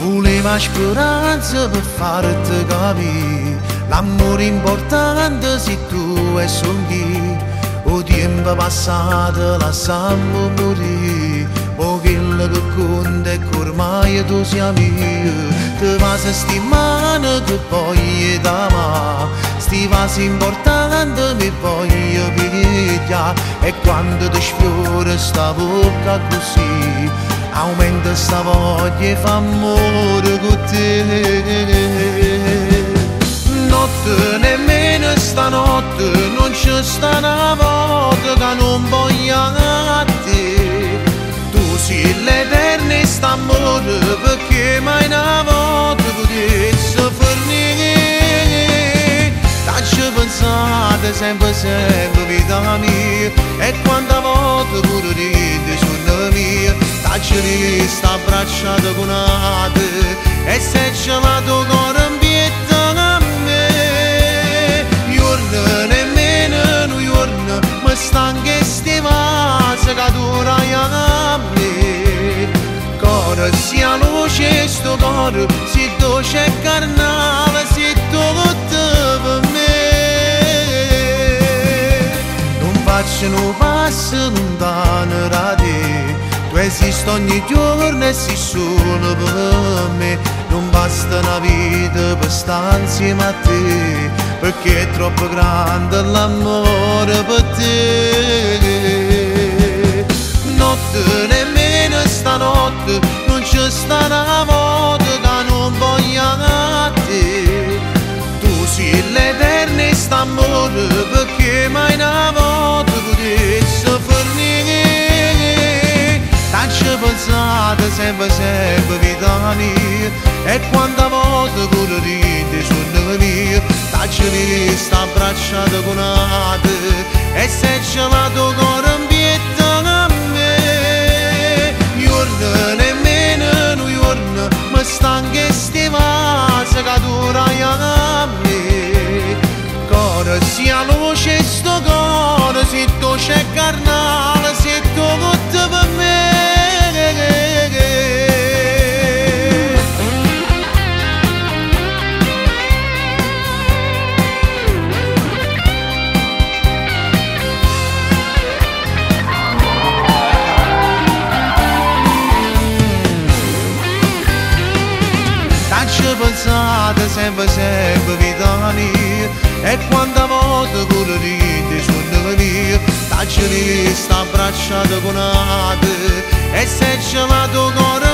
Voleva speranza per farti capire l'amore importante se tu e sogni. O tempo passato lasciamo morire, o quello che conta è che ormai tu sei mio. Ti passa stimando che poi è da me, sti vasi importanti mi voglio pigliare. E quando ti sfiora sta bocca così, aumenta sta voglia e fa amore con te. Notte nemmeno stanotte non c'è sta una volta che non voglio a te. Tu sei l'eterno e sta amore, perché mai una volta potessi fornire. T'ho pensato sempre vita mia, e quante volte pure ride sono mia. T'ho visto abbracciato con te, e se ce l'ha tuo cuore in pietà a me. Giorno nemmeno un giorno mi stanca e sti vasi che durai a me. Cuore sia luce e sto cuore, se tu c'è carnale, se tu tutto per me. Non faccio un passo lontano da te, tu esisti ogni giorno e sei solo per me. Non basta una vita per stare insieme a te, perché è troppo grande l'amore per te. Notte nemmeno stanotte non c'è sta una volta che non voglio a te. Tu sei l'eterno e sta amore, perché mai una volta potessi fornire. T'ho pensato sempre vita mia, e quante volte pure ride sono mia. T'ho visto abbracciato con te, e se ce l'ha tuo cuore in pietà a me. Giorno nemmeno un giorno mi stanca e sti vasi che durai a me. Cuore sia luce e sto cuore, se tu c'è carnale, se tu tutto per me. T'ho pensato sempre vita mia, e quante volte pure ride sono mia. T'ho visto abbracciato con te, e se ce l'ha tuo cuore